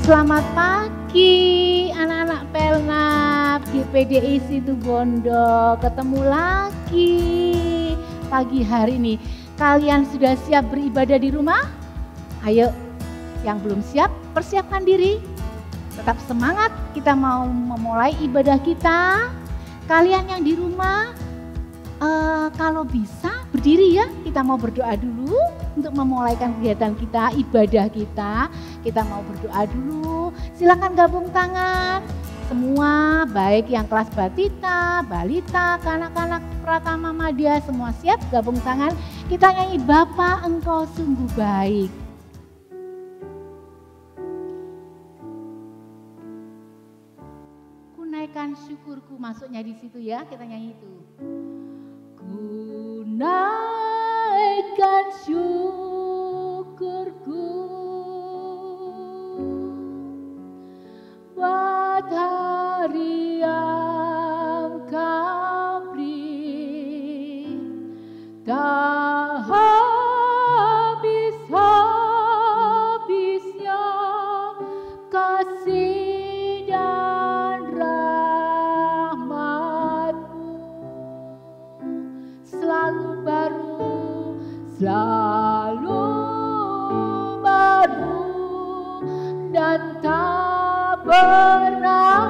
Selamat pagi anak-anak Pelnap GPDI Situbondo. Ketemu lagi pagi hari ini. Kalian sudah siap beribadah di rumah? Ayo, yang belum siap persiapkan diri. Tetap semangat, kita mau memulai ibadah kita. Kalian yang di rumah, kalau bisa berdiri ya, kita mau berdoa dulu untuk memulaikan kegiatan kita, ibadah kita. Kita mau berdoa dulu, silakan gabung tangan. Semua baik yang kelas batita, balita, kanak-kanak Pratama Madya, semua siap gabung tangan. Kita nyanyi Bapa Engkau Sungguh Baik. Ku naikkan syukurku, masuknya di situ ya, kita nyanyi itu. Ku naikkan syukurku buat hari yang Kau beri, tak habis-habisnya kasih dan rahmat-Mu, selalu baru dan tak pernah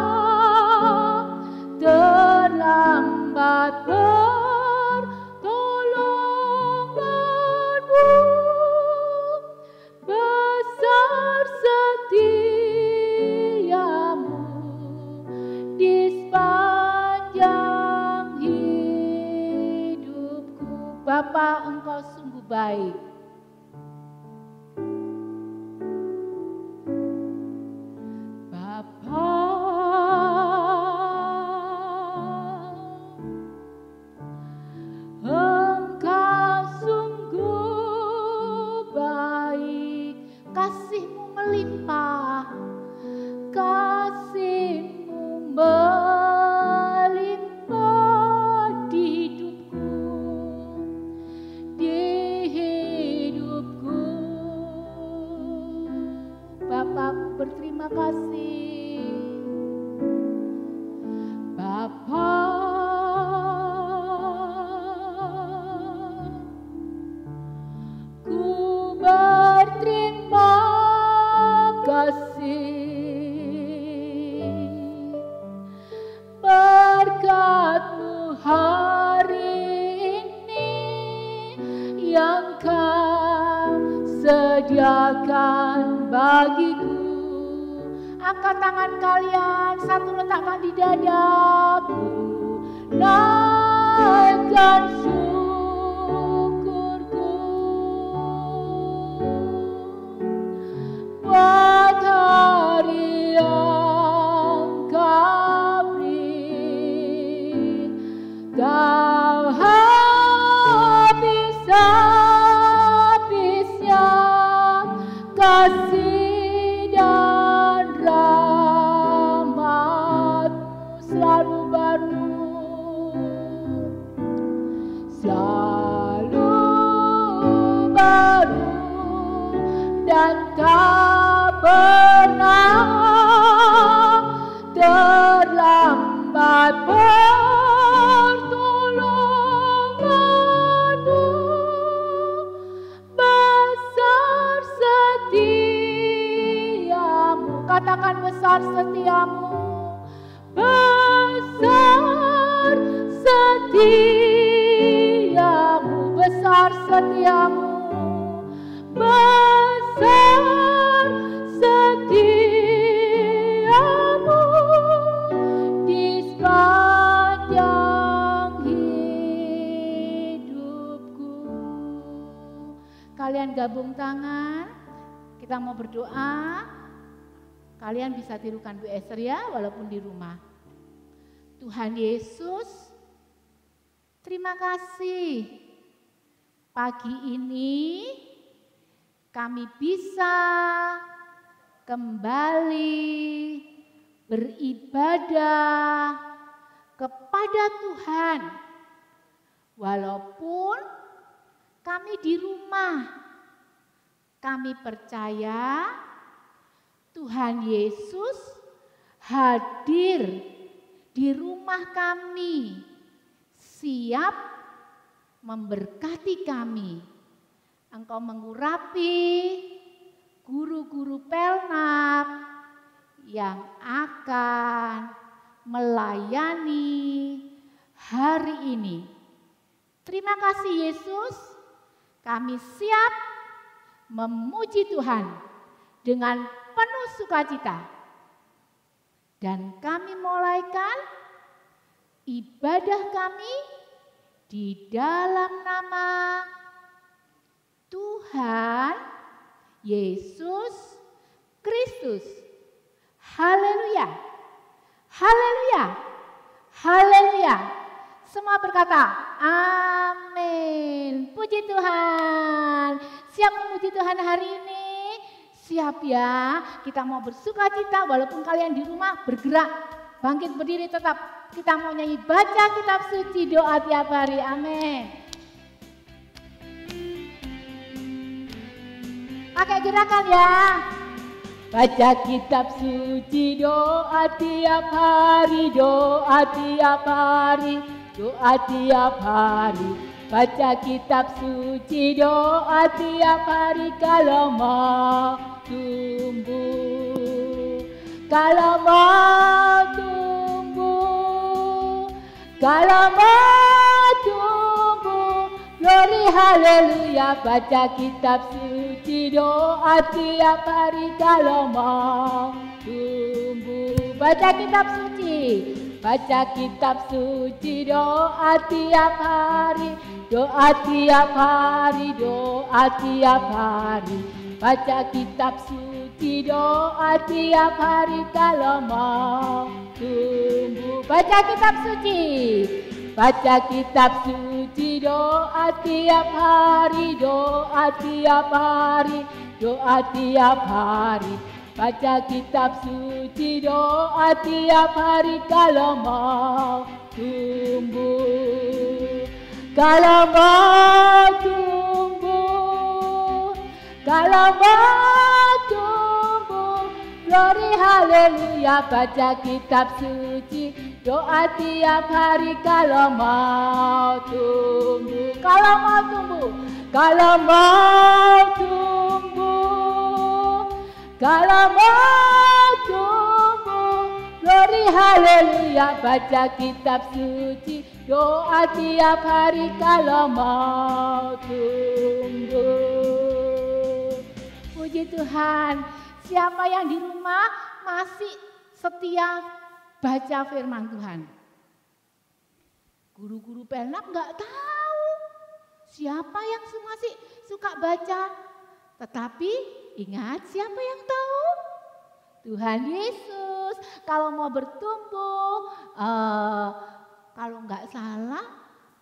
terlambat pertolongan-Mu. Besar setiamu di sepanjang hidupku. Bapa, Engkau sungguh baik. Berterima kasih Bapa, ku berterima kasih berkat-Mu hari ini yang Kau sediakan bagiku. Angkat tangan kalian, satu letakkan di dadaku. Naikkan syukurku buat hari yang Kau beri, tak habis-habisnya kasih selalu baru dan tak pernah terlambat pertolongan-Mu. Besar setiamu, katakan besar setiamu. Besar setiamu, besar setiamu, besar setiamu di sepanjang hidupku. Kalian gabung tangan, kita mau berdoa. Kalian bisa tirukan Bu Esther ya, walaupun di rumah. Tuhan Yesus, terima kasih. Pagi ini kami bisa kembali beribadah kepada Tuhan. Walaupun kami di rumah, kami percaya Tuhan Yesus hadir di rumah kami, siap memberkati kami. Engkau mengurapi guru-guru Pelnap yang akan melayani hari ini. Terima kasih Yesus, kami siap memuji Tuhan dengan penuh sukacita. Dan kami mulaikan ibadah kami di dalam nama Tuhan Yesus Kristus. Haleluya, haleluya, haleluya. Semua berkata, amin. Puji Tuhan. Siap memuji Tuhan hari ini? Siap ya. Kita mau bersukacita walaupun kalian di rumah bergerak. Bangkit berdiri tetap. Kita mau nyanyi baca kitab suci, doa tiap hari. Amin. Pakai gerakan ya. Baca kitab suci, doa tiap hari, doa tiap hari, doa tiap hari. Baca kitab suci, doa tiap hari kalau mau tumbuh. Kalau mau tumbuh, kalau mau tumbuh. Glory haleluya, baca kitab suci, doa tiap hari kalau mau tumbuh. Baca kitab suci, baca kitab suci, doa tiap hari, doa tiap hari, doa tiap hari. Baca kitab suci, doa tiap hari kalau mau tumbuh. Baca kitab suci, baca kitab suci, doa tiap hari, doa tiap hari, doa tiap hari. Baca kitab suci, doa tiap hari kalau mau tumbuh. Kalau mau tumbuh, kalau mau tumbuh. Glory haleluya, baca kitab suci, doa tiap hari kalau mau tumbuh. Kalau mau tumbuh, kalau mau tumbuh, kalau mau tumbuh. Glory haleluya, baca kitab suci, doa tiap hari kalau mau tumbuh. Puji Tuhan. Siapa yang di rumah masih setia baca firman Tuhan? Guru-guru Pelnap nggak tahu siapa yang masih suka baca. Tetapi ingat siapa yang tahu? Tuhan Yesus. Kalau mau bertumbuh, kalau nggak salah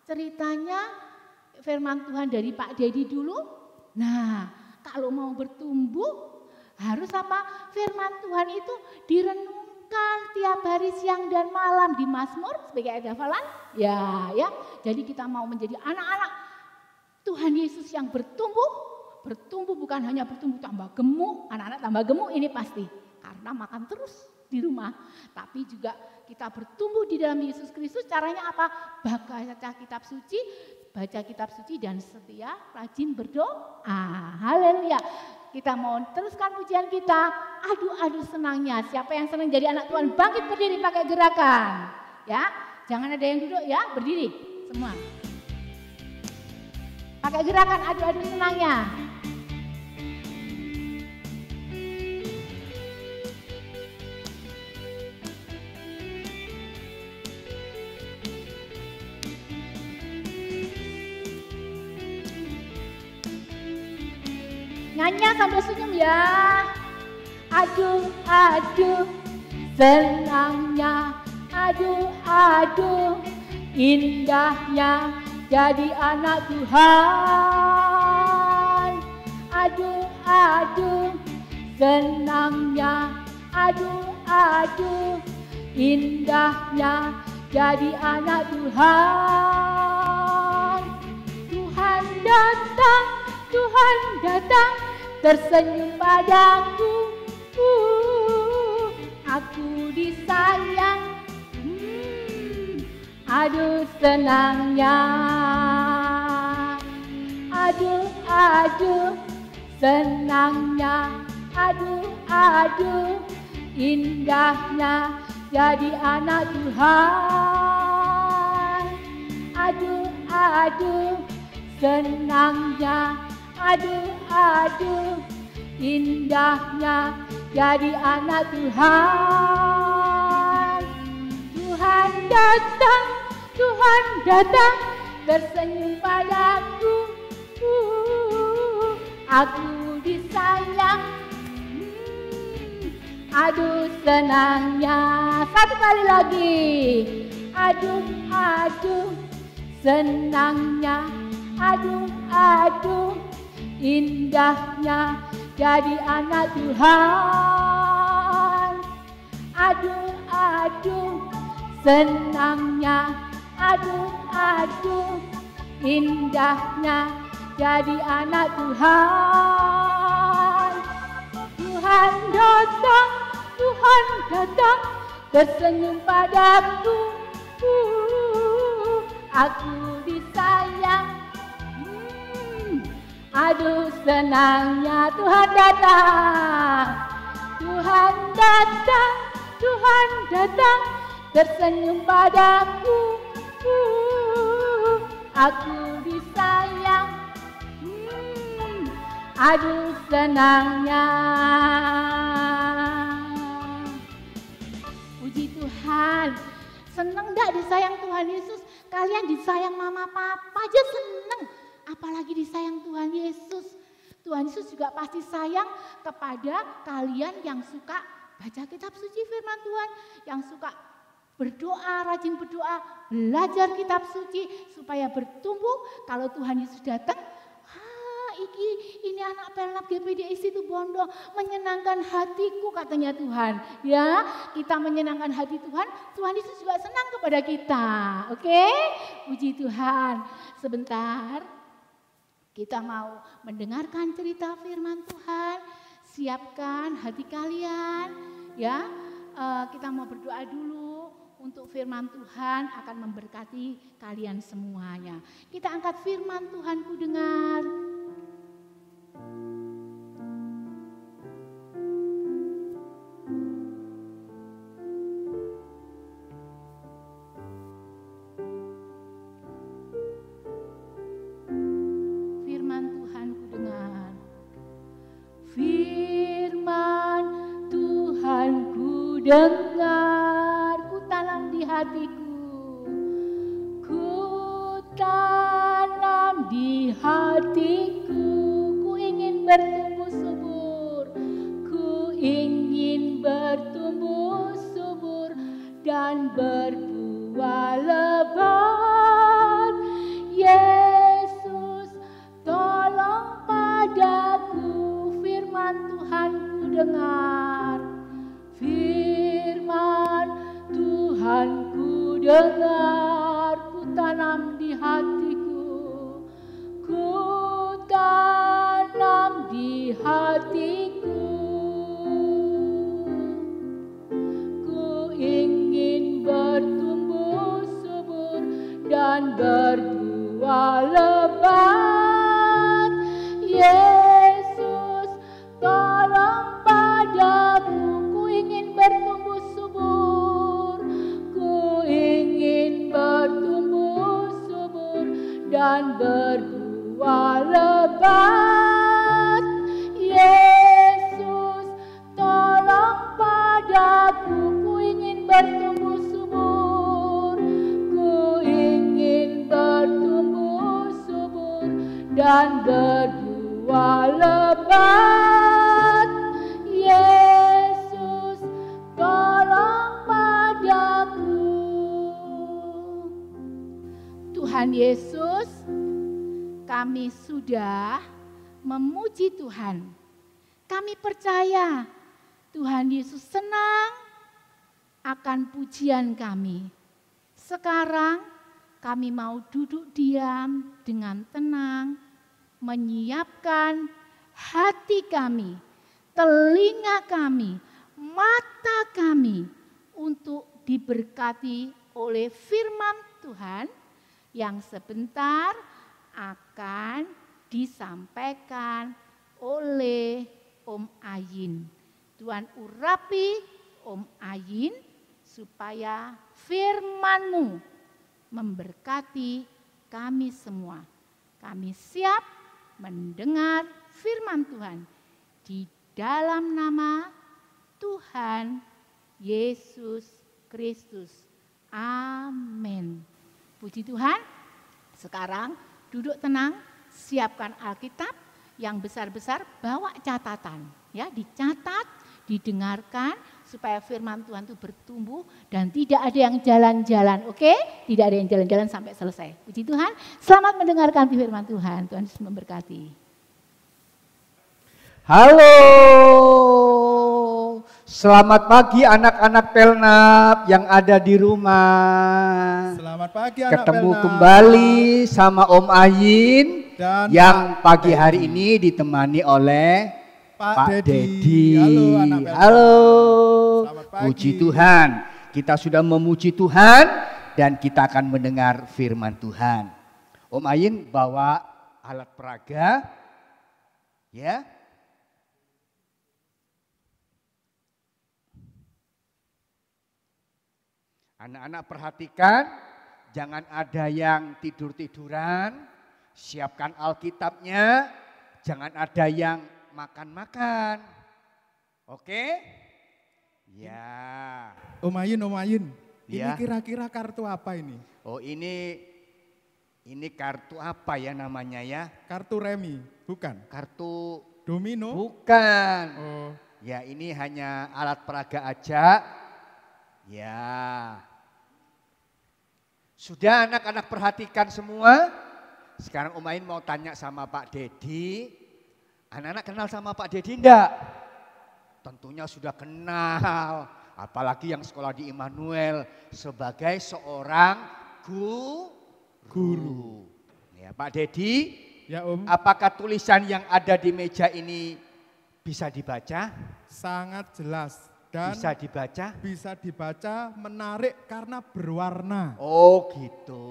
ceritanya firman Tuhan dari Pak Dedi dulu. Nah, kalau mau bertumbuh harus apa? Firman Tuhan itu direnungkan tiap hari siang dan malam di Mazmur sebagai ayat hafalan. Ya. Jadi kita mau menjadi anak-anak Tuhan Yesus yang bertumbuh bukan hanya bertumbuh tambah gemuk, anak-anak tambah gemuk ini pasti karena makan terus di rumah. Tapi juga kita bertumbuh di dalam Yesus Kristus. Caranya apa? Baca kitab suci dan setia rajin berdoa. Haleluya. Kita mau teruskan pujian kita. Aduh senangnya. Siapa yang senang jadi anak Tuhan bangkit berdiri pakai gerakan. Ya, jangan ada yang duduk ya, berdiri semua. Pakai gerakan aduh senangnya. Nyanyi sambil senyum ya. Aduh senangnya. Aduh indahnya jadi anak Tuhan. Aduh senangnya. Aduh indahnya jadi anak Tuhan. Tuhan datang tersenyum padaku. aku disayang. Aduh senangnya, aduh aduh senangnya, aduh indahnya jadi anak Tuhan. Aduh senangnya, aduh indahnya jadi anak Tuhan. Tuhan datang tersenyum padaku. Aku disayang. Aduh senangnya, satu kali lagi. Aduh senangnya, aduh indahnya jadi anak Tuhan. Aduh senangnya, aduh indahnya jadi anak Tuhan. Tuhan datang tersenyum padaku. Aku disayang. Aduh senangnya Tuhan datang. Tuhan datang tersenyum padaku. Aku disayang. Aduh senangnya. Puji Tuhan. Seneng gak disayang Tuhan Yesus? Kalian disayang mama papa aja seneng. Apalagi disayang Tuhan Yesus. Tuhan Yesus juga pasti sayang kepada kalian yang suka baca kitab suci firman Tuhan. Yang suka berdoa, rajin berdoa, belajar kitab suci supaya bertumbuh. Kalau Tuhan Yesus datang, ini anak Pelnap GPDI situ Bondo menyenangkan hatiku katanya Tuhan. Ya, kita menyenangkan hati Tuhan, Tuhan Yesus juga senang kepada kita. Oke? Puji Tuhan. Sebentar, kita mau mendengarkan cerita firman Tuhan. Siapkan hati kalian. Ya, kita mau berdoa dulu untuk firman Tuhan akan memberkati kalian semuanya. Kita angkat firman Tuhan, ku dengar. Dengar, ku tanam di hatiku, ku tanam di hatiku, ku ingin bertumbuh subur, ku ingin bertumbuh subur dan berbuah lebat. Yesus, tolong padaku, firman Tuhan ku dengar. Firman Tuhan ku dengar, ku tanam di hatiku, ku tanam di hatiku, ku ingin bertumbuh subur dan berbuah lebat. Yesus, tolong padaku, ingin bertumbuh subur, ku ingin bertumbuh subur dan berbuah lebat. Yesus, tolong padaku, ku ingin bertumbuh subur, ku ingin bertumbuh subur dan berbuah lebat. Tolong padaku. Tuhan Yesus, kami sudah memuji Tuhan. Kami percaya Tuhan Yesus senang akan pujian kami. Sekarang kami mau duduk diam dengan tenang, menyiapkan hati kami, telinga kami, mata kami untuk diberkati oleh firman Tuhan yang sebentar akan disampaikan oleh Om Ayin. Tuhan urapi Om Ayin supaya firman-Mu memberkati kami semua. Kami siap mendengar firman Tuhan di dalam nama Tuhan Yesus Kristus. Amin. Puji Tuhan. Sekarang duduk tenang, siapkan Alkitab yang besar-besar, bawa catatan. Ya, dicatat, didengarkan supaya firman Tuhan itu bertumbuh dan tidak ada yang jalan-jalan. Oke? Tidak ada yang jalan-jalan sampai selesai. Puji Tuhan. Selamat mendengarkan firman Tuhan. Tuhan Yesus memberkati. Halo, selamat pagi anak-anak Pelnap yang ada di rumah. Selamat pagi anak Ketemu Pelnap. kembali sama Om Ayin Dan yang Pak pagi Dedi. hari ini ditemani oleh Pak Dedi. Halo anak Pelnap. Halo, Selamat pagi. puji Tuhan. Kita sudah memuji Tuhan dan kita akan mendengar firman Tuhan. Om Ayin bawa alat peraga, ya. Anak-anak perhatikan, jangan ada yang tidur-tiduran, siapkan Alkitabnya, jangan ada yang makan-makan. Oke? Ya. Om Ayin, Ya. ini kira-kira kartu apa ini? Oh ini kartu apa ya namanya ya? Kartu remi, bukan? Kartu Domino? bukan. Oh, Ya ini hanya alat peraga aja. Ya. Sudah anak-anak perhatikan semua? Sekarang Om Ayin mau tanya sama Pak Dedi. Anak-anak kenal sama Pak Dedi enggak? Tentunya sudah kenal. Apalagi yang sekolah di Immanuel sebagai seorang guru. Ya, Pak Dedi, ya Om, apakah tulisan yang ada di meja ini bisa dibaca? sangat jelas dan Bisa dibaca? bisa dibaca menarik karena berwarna. Oh gitu.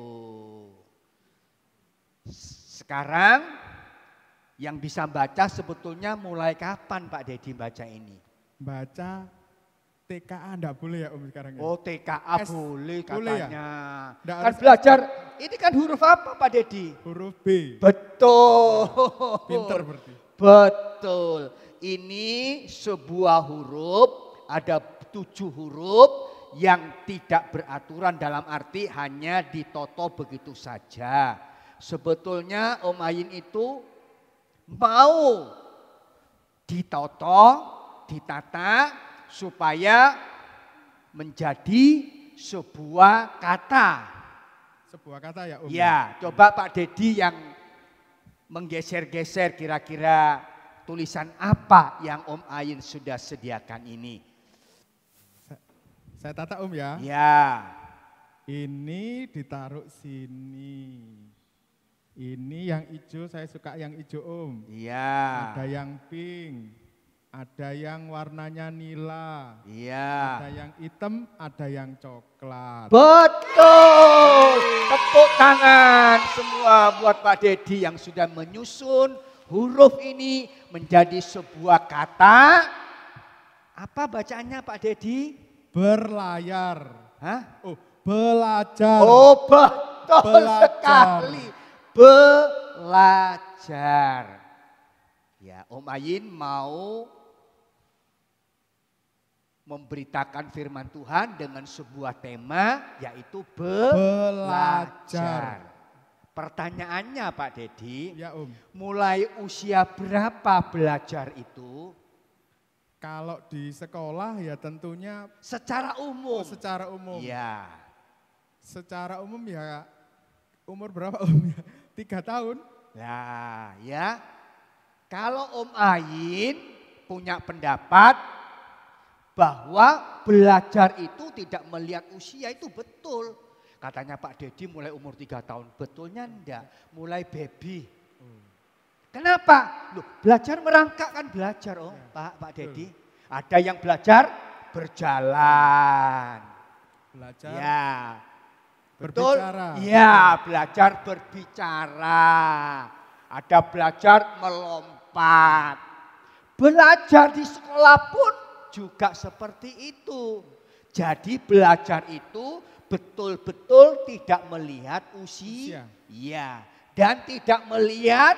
Sekarang yang bisa baca sebetulnya mulai kapan Pak Dedi baca ini? Baca TKA enggak boleh ya Om sekarang ya? Oh TKA S boleh boleh ya? katanya. Nggak Kan harus belajar, ini kan huruf apa Pak Dedi? Huruf B. Betul. Pinter berarti. Betul. Ini sebuah huruf, ada 7 huruf yang tidak beraturan dalam arti hanya ditoto begitu saja. Sebetulnya Om Ayin itu mau ditoto, ditata supaya menjadi sebuah kata. Sebuah kata ya Om? Ya, coba Pak Dedi yang menggeser-geser kira-kira tulisan apa yang Om Ayin sudah sediakan ini. Saya tata Om ya. Ya, Ini ditaruh sini. Ini yang hijau, saya suka yang hijau Om. iya, Ada yang pink, ada yang warnanya nila, ada iya. yang hitam, ada yang coklat. Betul. Tepuk tangan semua buat Pak Dedi yang sudah menyusun huruf ini menjadi sebuah kata. Apa bacaannya Pak Dedi? Berlayar. Hah? Oh, belajar. Oh betul Belajar. sekali. Belajar. Ya, Om Ayin mau memberitakan firman Tuhan dengan sebuah tema yaitu belajar. Pertanyaannya Pak Dedi, Ya Om, mulai usia berapa belajar itu? kalau di sekolah ya tentunya Secara umum. secara umum. Iya. Secara umum ya umur berapa Om ya? 3 tahun. Nah, ya. Kalau Om Ayin punya pendapat bahwa belajar itu tidak melihat usia itu betul. Katanya Pak Dedi mulai umur 3 tahun. Betulnya enggak, mulai baby. Kenapa? Loh, belajar merangkak kan belajar Pak Dedi. Ada yang belajar berjalan. Belajar Ya. Betul? berbicara. Iya, belajar berbicara. Ada belajar melompat. Belajar di sekolah pun juga seperti itu. Jadi belajar itu betul-betul tidak melihat usia. Iya. Dan tidak melihat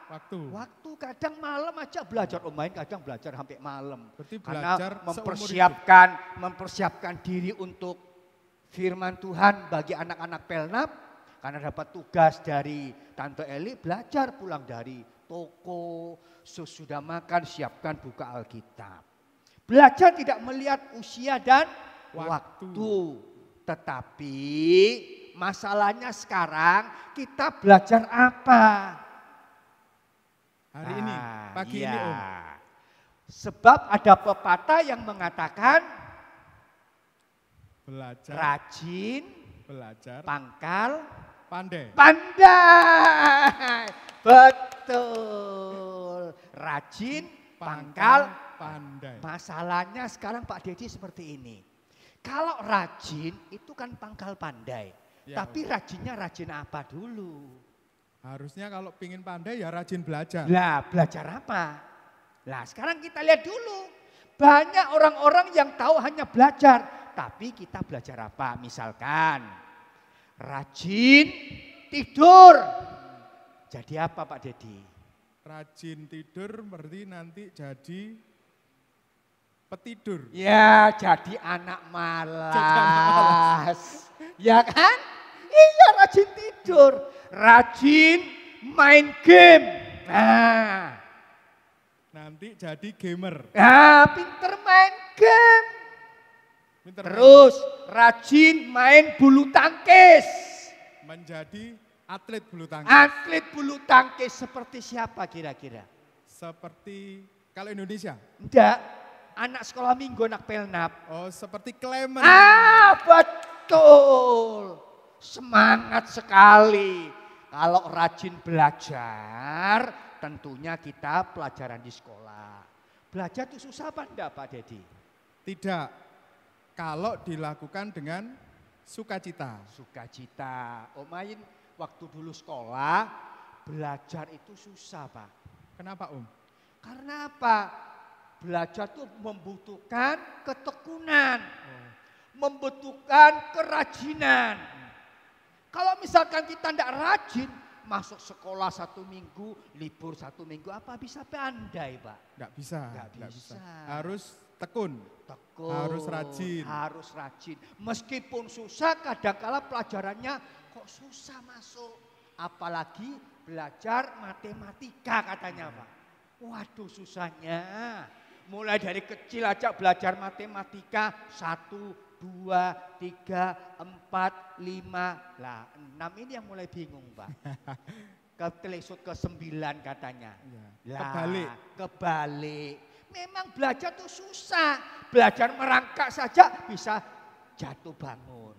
Waktu. waktu. Kadang malam aja belajar. Main kadang belajar sampai malam. Berarti Karena belajar mempersiapkan diri untuk firman Tuhan bagi anak-anak Pelnap. Karena dapat tugas dari Tante Eli, belajar pulang dari toko, sesudah makan siapkan buka Alkitab. Belajar tidak melihat usia dan waktu. Tetapi masalahnya sekarang kita belajar apa? Hari ini, pagi ini Om. Sebab ada pepatah yang mengatakan Belajar, rajin, belajar, pangkal, pandai. pandai. Betul. Rajin, pangkal, pandai. Masalahnya sekarang Pak Dedi seperti ini. Kalau rajin itu kan pangkal pandai. Ya, Tapi rajinnya rajin apa dulu? Harusnya kalau pingin pandai ya rajin belajar. Lah belajar apa? Lah sekarang kita lihat dulu. Banyak orang-orang yang tahu hanya belajar. Tapi kita belajar apa? Misalkan rajin tidur. Jadi apa Pak Dedi? Rajin tidur berarti nanti jadi petidur. Ya jadi anak Jadi anak malas. Ya kan? Iya rajin tidur. Rajin main game. Nah, Nanti jadi gamer. pinter main game. Pinter Terus rajin main bulu tangkis. menjadi atlet bulu tangkis. Atlet bulu tangkis seperti siapa kira-kira? Seperti kalau Indonesia. Enggak, anak sekolah minggu, anak Pelnap. Oh, seperti Clement. Betul. Semangat sekali. Kalau rajin belajar, tentunya kita pelajaran di sekolah. Belajar itu susah apa enggak Pak Dedi? Tidak. Kalau dilakukan dengan sukacita. Sukacita. Om Ain waktu dulu sekolah, belajar itu susah Pak. Kenapa Om? Karena apa? Belajar itu membutuhkan ketekunan. Membutuhkan kerajinan. Kalau misalkan kita tidak rajin, masuk sekolah 1 minggu, libur 1 minggu, apa bisa pandai Pak? Enggak bisa. Nggak nggak bisa. Harus tekun. Tekun. Harus rajin. Harus rajin. Meskipun susah, kadang-kala pelajarannya kok susah masuk. Apalagi belajar matematika katanya Pak. Waduh susahnya. Mulai dari kecil aja belajar matematika 1, 2, 3, 4, 5. Lah 6 ini yang mulai bingung Pak. Ketelesut ke 9 katanya. Ya. Lah, kebalik. Memang belajar tuh susah. Belajar merangkak saja bisa jatuh bangun.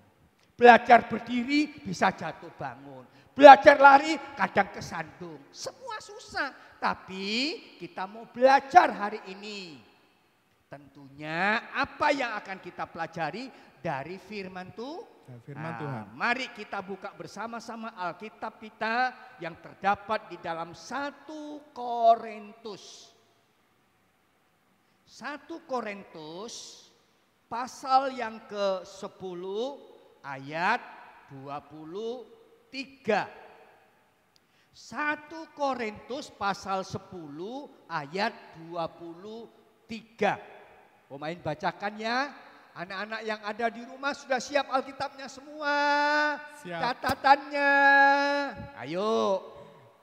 Belajar berdiri bisa jatuh bangun. Belajar lari kadang kesandung. Semua susah. Tapi kita mau belajar hari ini. Tentunya apa yang akan kita pelajari dari firman Tuhan. Mari kita buka bersama-sama Alkitab kita yang terdapat di dalam 1 Korintus. 1 Korintus pasal yang ke-10 ayat 23. 1 Korintus pasal 10 ayat 23. Om Ain bacakan ya. Anak-anak yang ada di rumah sudah siap Alkitabnya semua. Siap. Catatannya. Ayo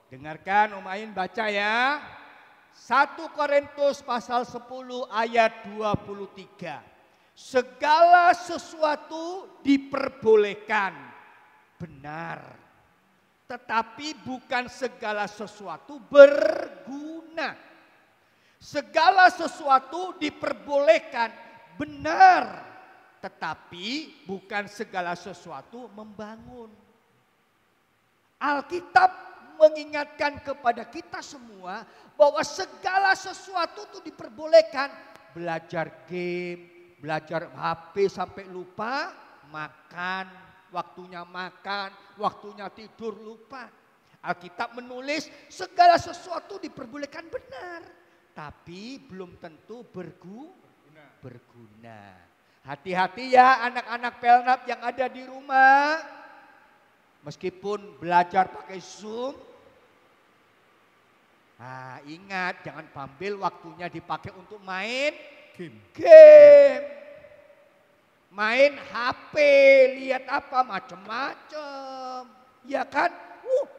dengarkan Om Ain baca ya. 1 Korintus pasal 10 ayat 23. Segala sesuatu diperbolehkan. Benar. Tetapi bukan segala sesuatu berguna. Segala sesuatu diperbolehkan, benar. Tetapi bukan segala sesuatu membangun. Alkitab mengingatkan kepada kita semua bahwa segala sesuatu itu diperbolehkan. Belajar game, belajar HP sampai lupa, makan, waktunya tidur lupa. Alkitab menulis segala sesuatu diperbolehkan benar, tapi belum tentu berguna. Hati-hati ya anak-anak Pelnap yang ada di rumah. Meskipun belajar pakai Zoom, nah ingat jangan ambil waktunya dipakai untuk main game. Main HP, lihat apa macam-macam. Ya kan?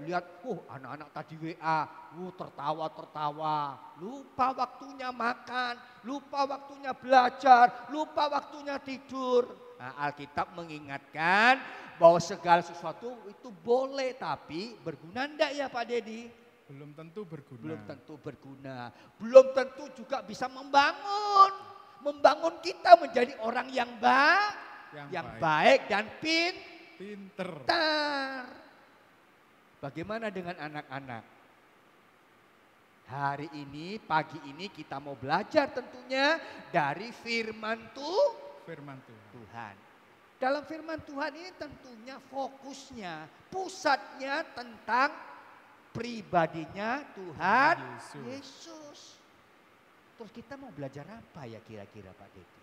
Lihat, anak-anak tadi WA, tertawa. Lupa waktunya makan, lupa waktunya belajar, lupa waktunya tidur. Nah, Alkitab mengingatkan bahwa segala sesuatu itu boleh, tapi berguna enggak ya Pak Dedi? Belum tentu berguna. Belum tentu juga bisa membangun kita menjadi orang yang baik dan pinter. Bagaimana dengan anak-anak? Hari ini, pagi ini kita mau belajar tentunya dari firman Tuhan. Dalam firman Tuhan ini tentunya fokusnya, pusatnya tentang pribadinya Tuhan Yesus. Terus kita mau belajar apa ya kira-kira Pak Dedi?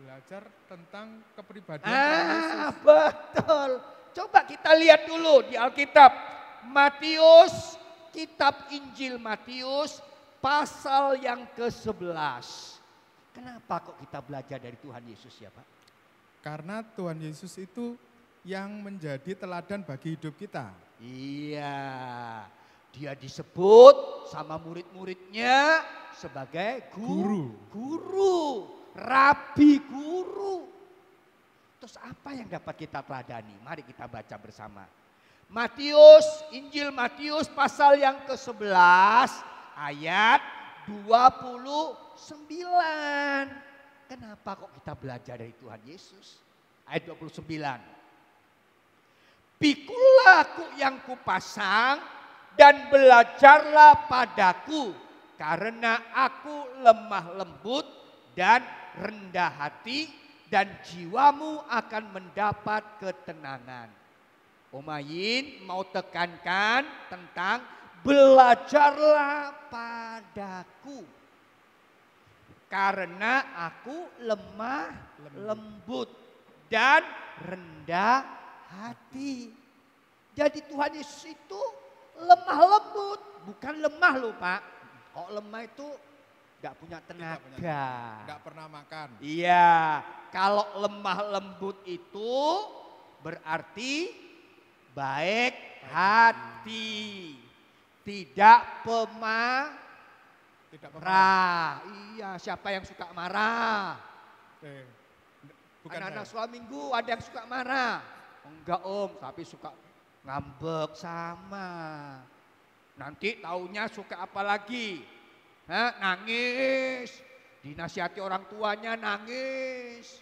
Belajar tentang kepribadian Tuhan Yesus. Betul. Coba kita lihat dulu di Alkitab. Matius, kitab Injil Matius pasal yang ke-11. Kenapa kok kita belajar dari Tuhan Yesus ya Pak? Karena Tuhan Yesus itu yang menjadi teladan bagi hidup kita. Iya, dia disebut sama murid-muridnya sebagai guru, rabi guru. Terus apa yang dapat kita teladani? Mari kita baca bersama. Injil Matius pasal yang ke-11 ayat 29. Kenapa kok kita belajar dari Tuhan Yesus? Ayat 29. Pikulah aku yang kupasang dan belajarlah padaku, karena aku lemah lembut dan rendah hati, dan jiwamu akan mendapat ketenangan. Om Ayin mau tekankan tentang belajarlah padaku. Karena aku lemah lembut dan rendah hati. Jadi Tuhan Yesus itu lemah lembut, bukan lemah loh Pak. Kok lemah itu gak punya tenaga. Gak pernah makan. Iya, kalau lemah lembut itu berarti baik hati. Tidak pemarah. Iya, siapa yang suka marah? Anak-anak sekolah minggu ada yang suka marah. Enggak Om, tapi suka ngambek sama. Nanti taunya suka apa lagi? Nangis, dinasihati orang tuanya nangis.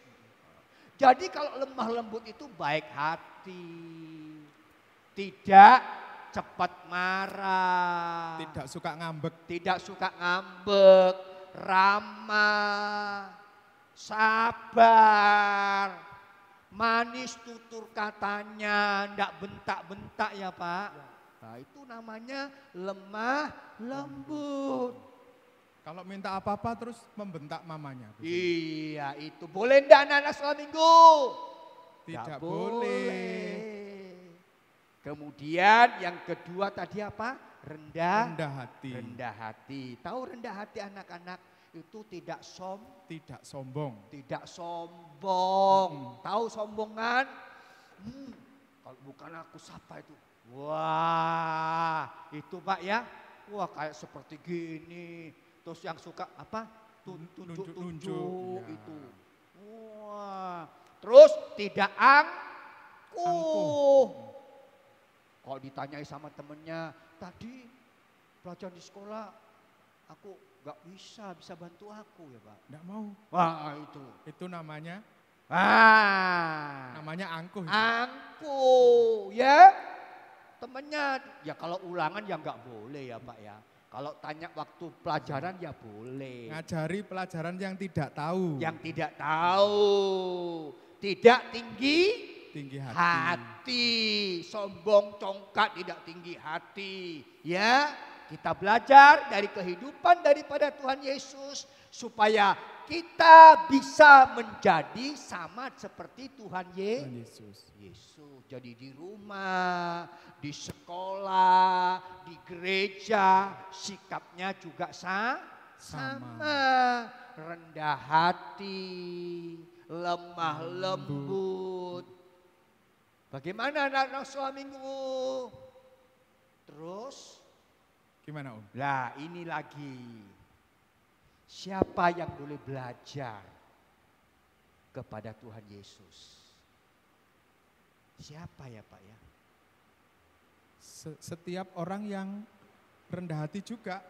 Jadi kalau lemah lembut itu baik hati, tidak cepat marah, tidak suka ngambek, ramah, sabar, manis tutur katanya, ndak bentak-bentak ya Pak. Nah itu namanya lemah lembut. Kalau minta apa-apa terus membentak mamanya. Iya itu. Boleh enggak anak-anak sekolah minggu? Tidak boleh. Kemudian yang kedua tadi apa? Rendah hati. Tahu rendah hati anak-anak itu tidak sombong. Tahu sombongan? Kalau bukan aku siapa itu? Wah itu Pak ya. Wah kayak seperti gini. Terus yang suka apa? Tunjuk-tunjuk itu. Wah. Terus tidak angkuh. Kalau ditanyai sama temennya, tadi pelajaran di sekolah aku gak bisa bantu aku ya Pak. Gak mau. Wah itu. Itu namanya? Namanya angkuh. Angkuh ya. temennya, ya kalau ulangan ya nggak boleh ya Pak ya. Kalau tanya waktu pelajaran ya boleh. Ngajari pelajaran yang tidak tahu. Yang tidak tahu, tidak tinggi Tinggi hati. hati, sombong congkak tidak tinggi hati. Ya, kita belajar dari kehidupan daripada Tuhan Yesus supaya kita bisa menjadi sama seperti Tuhan Yesus. Yesus. Jadi di rumah, di sekolah, di gereja, sikapnya juga sama. Rendah hati, lemah lembut. Bagaimana anak-anak suamimu? Terus? Gimana Om? Lah ini lagi. Siapa yang boleh belajar kepada Tuhan Yesus? Siapa ya Pak ya? Setiap orang yang rendah hati juga.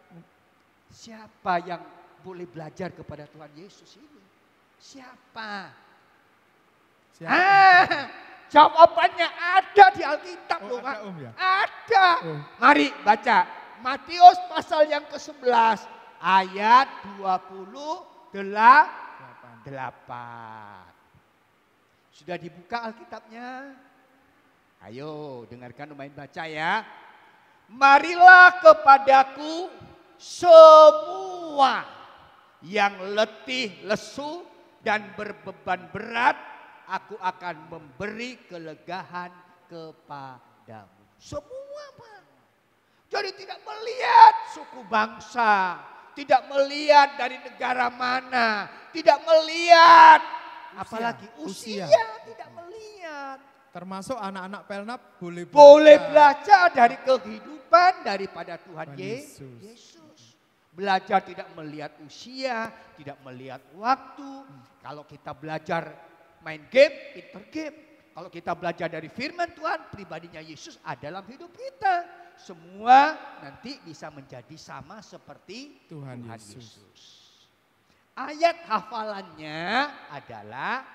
Siapa yang boleh belajar kepada Tuhan Yesus ini? Siapa? Jawabannya ada di Alkitab loh Pak. Ada Om ya? Ada. Mari baca Matius pasal yang ke-11 ayat 28. Sudah dibuka Alkitabnya? Ayo dengarkan lumayan baca ya. Marilah kepadaku semua yang letih, lesu dan berbeban berat, aku akan memberi kelegaan kepadamu. Semua Pak. Jadi tidak melihat suku bangsa, tidak melihat dari negara mana, tidak melihat apalagi usia. Tidak melihat. Termasuk anak-anak Pelnap boleh belajar dari kehidupan daripada Tuhan Yesus. Belajar tidak melihat usia, tidak melihat waktu. Kalau kita belajar main game, pinter game. Kalau kita belajar dari firman Tuhan, pribadinya Yesus ada dalam hidup kita. Semua nanti bisa menjadi sama seperti Tuhan Yesus. Ayat hafalannya adalah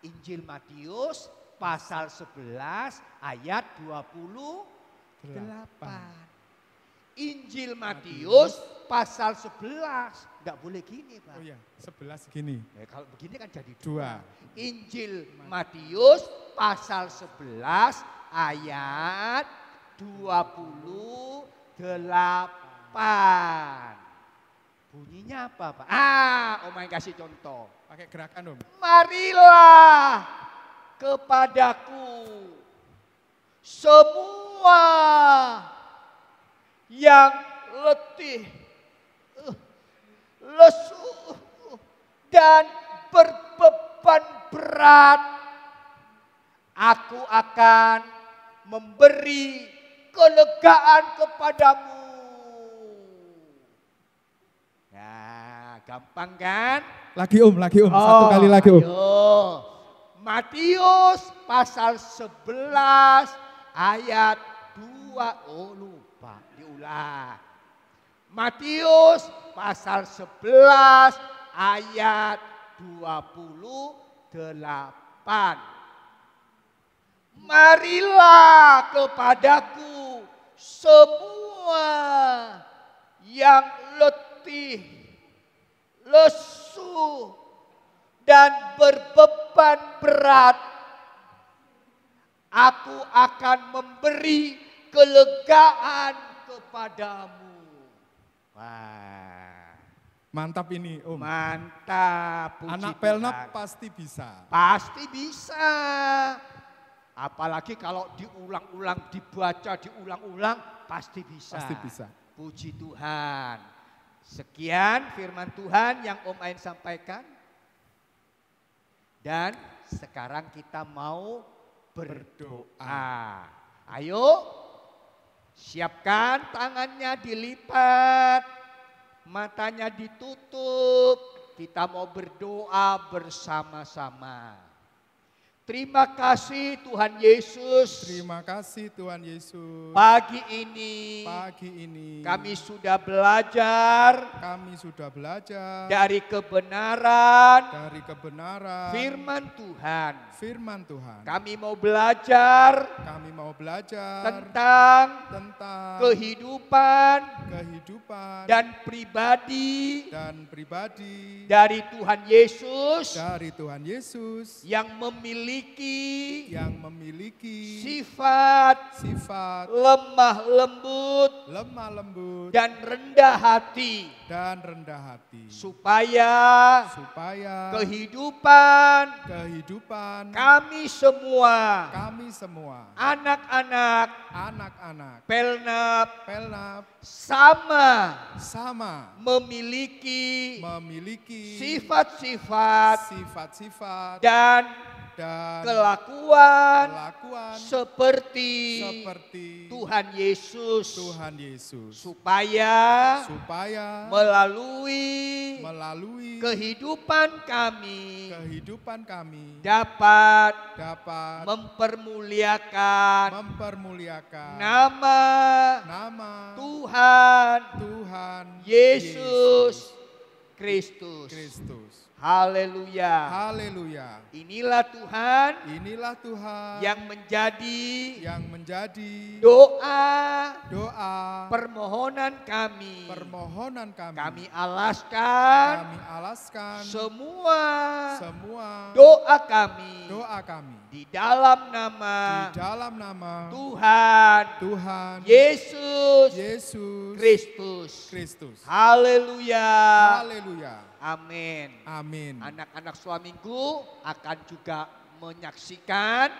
Injil Matius pasal 11 ayat 28. Injil Matius pasal 11. Enggak boleh gini Pak. Oh iya, 11 gini. Kalau begini kan jadi 2. Injil Matius pasal 11 ayat 28. Bunyinya apa Pak? Om Ain kasih contoh. Pakai gerakan Om. Marilah kepadaku semua yang letih, lesu dan berbeban berat, aku akan memberi kelegaan kepadamu. Nah, gampang kan? Lagi Om, satu kali lagi Om. Matius pasal 11 ayat 2. Oh lupa, diulang. Matius pasal 11 ayat 28. Marilah kepadaku semua yang letih, lesu dan berbeban berat, aku akan memberi kelegaan kepadamu. Wah, mantap ini Om. Mantap. Anak Pelnap pasti bisa. Pasti bisa. Apalagi kalau diulang-ulang, dibaca, diulang-ulang, pasti bisa. Pasti bisa. Puji Tuhan. Sekian firman Tuhan yang Om Ain sampaikan. Dan sekarang kita mau berdoa. Ayo, siapkan tangannya dilipat, matanya ditutup. Kita mau berdoa bersama-sama. Terima kasih Tuhan Yesus. Terima kasih Tuhan Yesus. Pagi ini kami sudah belajar dari kebenaran firman Tuhan. Kami mau belajar tentang kehidupan dan pribadi dari Tuhan Yesus yang memiliki sifat lemah lembut dan rendah hati, supaya kehidupan kami semua anak-anak Pelnap sama memiliki sifat-sifat dan kelakuan seperti Tuhan Yesus, supaya melalui kehidupan kami dapat mempermuliakan nama Tuhan Yesus Kristus. Haleluya. Inilah Tuhan yang menjadi doa permohonan kami. Kami alaskan semua doa kami di dalam nama Tuhan Yesus Kristus. Haleluya. Amin. Anak-anak Suaminggu akan juga menyaksikan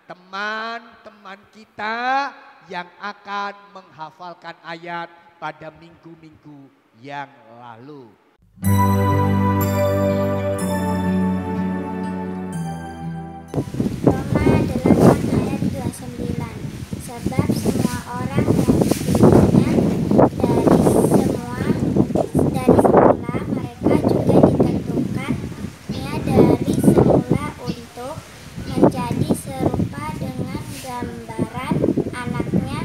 teman-teman kita yang akan menghafalkan ayat pada minggu-minggu yang lalu. Roma 8 ayat 29. Sebab semua orang yang dipilihnya dari semula mereka juga ditentukannya dari semula untuk menjadi serupa dengan gambaran anaknya,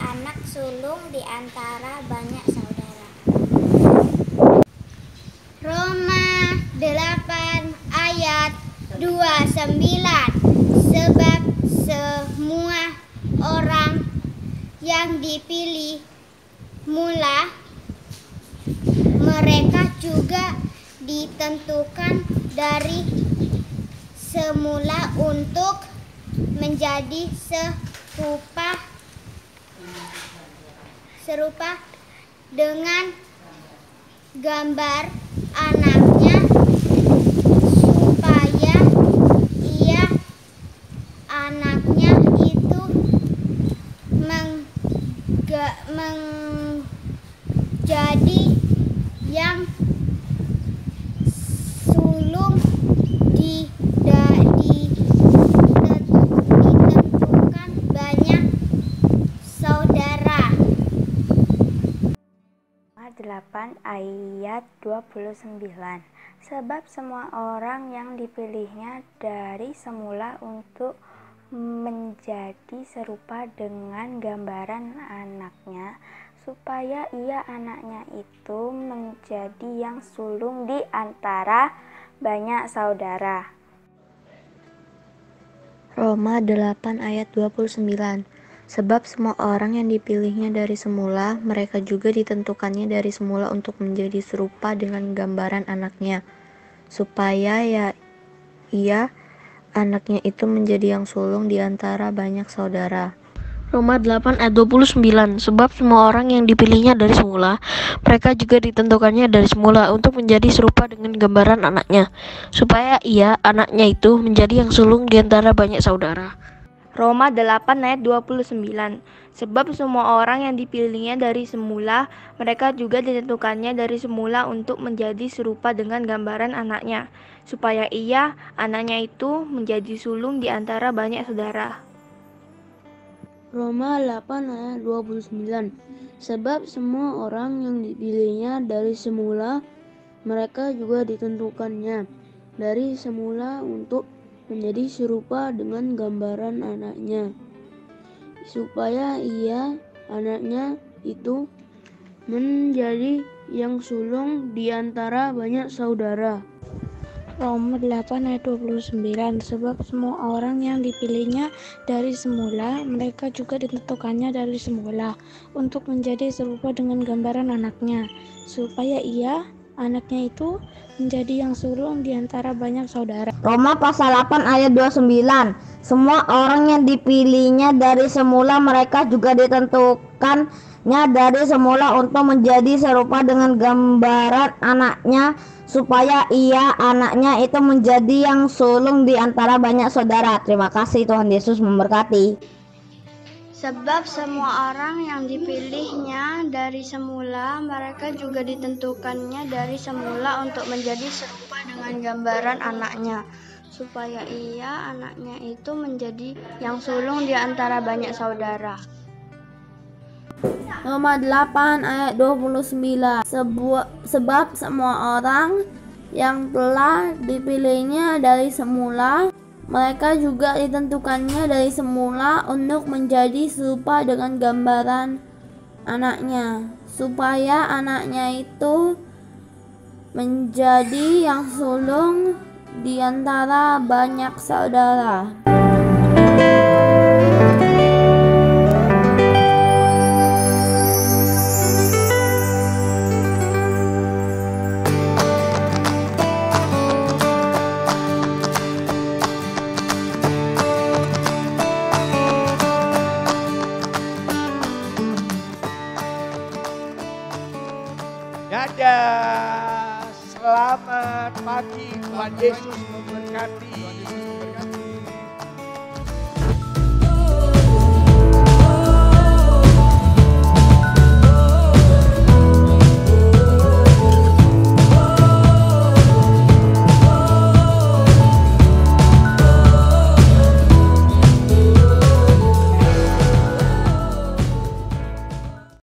anak sulung di antara banyak saudara. Roma 8 ayat 29. Sebab semua orang yang dipilih mula mereka juga ditentukan dari semula untuk menjadi serupa dengan gambar anaknya, supaya anaknya itu menjadi yang sulung ditentukan banyak saudara. 8 ayat 29. Sebab semua orang yang dipilihnya dari semula untuk menjadi serupa dengan gambaran anaknya, supaya anaknya itu menjadi yang sulung di antara banyak saudara. Roma 8 ayat 29. Sebab semua orang yang dipilihnya dari semula, mereka juga ditentukannya dari semula untuk menjadi serupa dengan gambaran anaknya, supaya anaknya itu menjadi yang sulung di antara banyak saudara. Roma 8 ayat 29. Sebab semua orang yang dipilihnya dari semula, mereka juga ditentukannya dari semula untuk menjadi serupa dengan gambaran anaknya, supaya anaknya itu menjadi yang sulung di antara banyak saudara. Roma 8 ayat 29. Sebab semua orang yang dipilihnya dari semula, mereka juga ditentukannya dari semula untuk menjadi serupa dengan gambaran anaknya, supaya anaknya itu menjadi sulung di antara banyak saudara. Roma 8 ayat 29. Sebab semua orang yang dipilihnya dari semula, mereka juga ditentukannya dari semula untuk menjadi serupa dengan gambaran anaknya, supaya ia, anaknya itu, menjadi yang sulung di antara banyak saudara. Roma 8 ayat 29. Sebab semua orang yang dipilihnya dari semula, mereka juga ditentukannya dari semula untuk menjadi serupa dengan gambaran anaknya, supaya ia, anaknya itu, menjadi yang sulung di antara banyak saudara. Roma pasal 8 ayat 29. Semua orang yang dipilihnya dari semula, mereka juga ditentukannya dari semula untuk menjadi serupa dengan gambaran anaknya, supaya ia, anaknya itu, menjadi yang sulung di antara banyak saudara. Terima kasih, Tuhan Yesus memberkati. Sebab semua orang yang dipilihnya dari semula, mereka juga ditentukannya dari semula untuk menjadi serupa dengan gambaran anaknya, supaya ia, anaknya itu, menjadi yang sulung di antara banyak saudara. Roma 8 ayat 29. Sebab semua orang yang telah dipilihnya dari semula, mereka juga ditentukannya dari semula untuk menjadi serupa dengan gambaran anaknya, supaya anaknya itu menjadi yang sulung di antara banyak saudara. Dadah, selamat pagi, Tuhan Yesus memberkati.